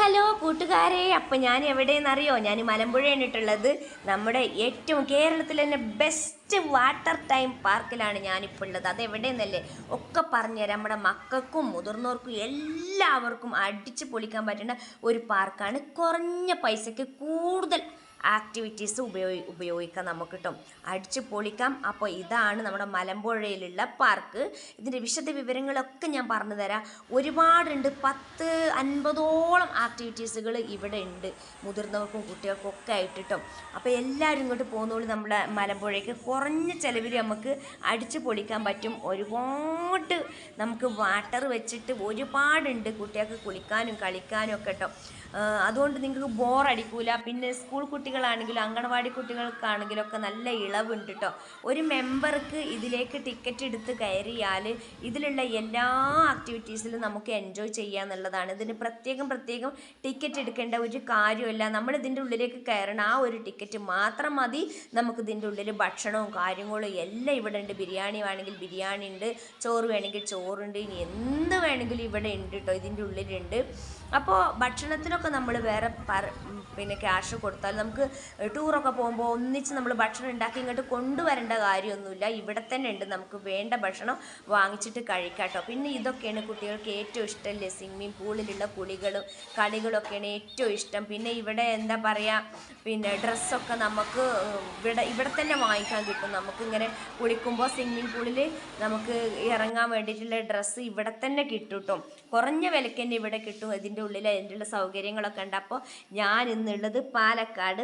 Hello കൂട്ടുകാരെ, അപ്പം ഞാൻ എവിടെയെന്നറിയോ? ഞാൻ മലമ്പുഴയാണ് ഇട്ടുള്ളത്. നമ്മുടെ ഏറ്റവും കേരളത്തിൽ തന്നെ ബെസ്റ്റ് വാട്ടർ ടൈം പാർക്കിലാണ് ഞാനിപ്പോൾ ഉള്ളത്. അതെവിടെയെന്നല്ലേ ഒക്കെ പറഞ്ഞുതരാം. നമ്മുടെ മക്കൾക്കും മുതിർന്നവർക്കും എല്ലാവർക്കും അടിച്ച് പൊളിക്കാൻ പറ്റുന്ന ഒരു പാർക്കാണ്. കുറഞ്ഞ പൈസയ്ക്ക് കൂടുതൽ ആക്ടിവിറ്റീസ് ഉപയോഗിക്കാം നമുക്ക് കേട്ടോ, അടിച്ചു പൊളിക്കാം. അപ്പോൾ ഇതാണ് നമ്മുടെ മലമ്പുഴയിലുള്ള പാർക്ക്. ഇതിൻ്റെ വിശദ വിവരങ്ങളൊക്കെ ഞാൻ പറഞ്ഞു തരാം. ഒരുപാടുണ്ട്, 50-50ഓളം ആക്ടിവിറ്റീസുകൾ ഇവിടെ ഉണ്ട്, മുതിർന്നവർക്കും കുട്ടികൾക്കും ഒക്കെ ആയിട്ട് കേട്ടോ. അപ്പോൾ എല്ലാവരും ഇങ്ങോട്ട് പോകുന്നോളൂ. നമ്മുടെ മലമ്പുഴയ്ക്ക് കുറഞ്ഞ ചിലവിൽ നമുക്ക് അടിച്ചു പൊളിക്കാൻ പറ്റും. ഒരുപാട് നമുക്ക് വാട്ടർ വെച്ചിട്ട് ഒരുപാടുണ്ട് കുട്ടികൾക്ക് കുളിക്കാനും കളിക്കാനും ഒക്കെ കേട്ടോ. അതുകൊണ്ട് നിങ്ങൾക്ക് ബോറടിക്കൂല. പിന്നെ സ്കൂൾ കുട്ടികളാണെങ്കിലും അംഗനവാടി കുട്ടികൾക്കാണെങ്കിലും ഒക്കെ നല്ല ഇളവുണ്ട് കേട്ടോ. ഒരു മെമ്പർക്ക് ഇതിലേക്ക് ടിക്കറ്റ് എടുത്ത് കയറിയാൽ ഇതിലുള്ള എല്ലാ ആക്ടിവിറ്റീസിലും നമുക്ക് എൻജോയ് ചെയ്യാന്നുള്ളതാണ്. ഇതിന് പ്രത്യേകം ടിക്കറ്റ് എടുക്കേണ്ട ഒരു കാര്യമല്ല. നമ്മൾ ഇതിൻ്റെ ഉള്ളിലേക്ക് കയറണം, ആ ഒരു ടിക്കറ്റ് മാത്രം മതി. നമുക്ക് ഇതിൻ്റെ ഉള്ളിൽ ഭക്ഷണവും കാര്യങ്ങളും എല്ലാം ഇവിടെ ഉണ്ട്. ബിരിയാണി വേണമെങ്കിൽ ബിരിയാണി ഉണ്ട്, ചോറ് വേണമെങ്കിൽ ചോറുണ്ട്, ഇനി എന്ത് വേണമെങ്കിലും ഇവിടെ ഉണ്ട് കേട്ടോ, ഇതിൻ്റെ ഉള്ളിലുണ്ട്. അപ്പോൾ ഭക്ഷണത്തിനൊക്കെ നമ്മൾ വേറെ പിന്നെ ക്യാഷ് കൊടുത്താൽ നമുക്ക് ടൂറൊക്കെ പോകുമ്പോൾ ഒന്നിച്ച് നമ്മൾ ഭക്ഷണം ഉണ്ടാക്കി ഇങ്ങോട്ട് കൊണ്ടുവരേണ്ട കാര്യമൊന്നുമില്ല. ഇവിടെ തന്നെ ഉണ്ട്, നമുക്ക് വേണ്ട ഭക്ഷണം വാങ്ങിച്ചിട്ട് കഴിക്കാം കേട്ടോ. പിന്നെ ഇതൊക്കെയാണ് കുട്ടികൾക്ക് ഏറ്റവും ഇഷ്ടമല്ലേ, സ്വിമ്മിങ് പൂളിലുള്ള കളികളൊക്കെയാണ് ഏറ്റവും ഇഷ്ടം. പിന്നെ ഇവിടെ എന്താ പറയുക, പിന്നെ ഡ്രസ്സൊക്കെ നമുക്ക് ഇവിടെ തന്നെ വാങ്ങിക്കാൻ കിട്ടും. നമുക്കിങ്ങനെ കുളിക്കുമ്പോൾ സ്വിമ്മിങ് പൂളിൽ നമുക്ക് ഇറങ്ങാൻ വേണ്ടിയിട്ടുള്ള ഡ്രസ്സ് ഇവിടെ തന്നെ കിട്ടും കേട്ടോ. കുറഞ്ഞ വിലയ്ക്ക് തന്നെ ഇവിടെ കിട്ടും. ഇതിൻ്റെ ഉള്ളിൽ അതിൻ്റെ സൗകര്യങ്ങളൊക്കെ ഉണ്ട്. അപ്പോൾ ഞാൻ ഇന്നുള്ളത് പാലക്കാട്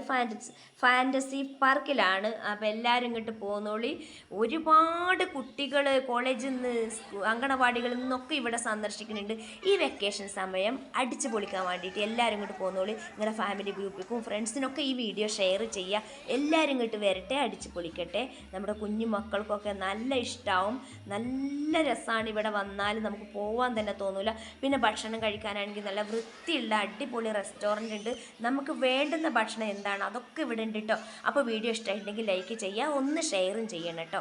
ഫാൻറ്റസി പാർക്കിലാണ്. അപ്പോൾ എല്ലാവരും ഇങ്ങോട്ട് പോകുന്നോളി. ഒരുപാട് കുട്ടികൾ കോളേജിൽ നിന്ന് അങ്കണവാടികളിൽ നിന്നൊക്കെ ഇവിടെ സന്ദർശിക്കുന്നുണ്ട്. ഈ വെക്കേഷൻ സമയം അടിച്ചു പൊളിക്കാൻ വേണ്ടിയിട്ട് എല്ലാവരും ഇങ്ങോട്ട് പോകുന്നോളി. നിങ്ങളുടെ ഫാമിലി ഗ്രൂപ്പിലും ഫ്രണ്ട്സിനൊക്കെ ഈ വീഡിയോ ഷെയർ ചെയ്യുക. എല്ലാവരും ഇങ്ങോട്ട് വരട്ടെ, അടിച്ചു പൊളിക്കട്ടെ. നമ്മുടെ കുഞ്ഞു മക്കൾക്കൊക്കെ നല്ല ഇഷ്ടമാവും. നല്ല രസമാണ് ഇവിടെ വന്നാൽ, നമുക്ക് പോകാൻ തന്നെ തോന്നില്ല. പിന്നെ ഭക്ഷണം കഴിക്കാനാണെങ്കിൽ നല്ല വൃത്തിയുള്ള അടിപൊളി റെസ്റ്റോറൻ്റ് ഉണ്ട്. നമുക്ക് വേണ്ടുന്ന ഭക്ഷണം എന്താണ് അതൊക്കെ ഇവിടെ ഉണ്ട് കേട്ടോ. അപ്പോൾ വീഡിയോ ഇഷ്ടമായിട്ടുണ്ടെങ്കിൽ ലൈക്ക് ചെയ്യുക, ഒന്ന് ഷെയറും ചെയ്യണം കേട്ടോ.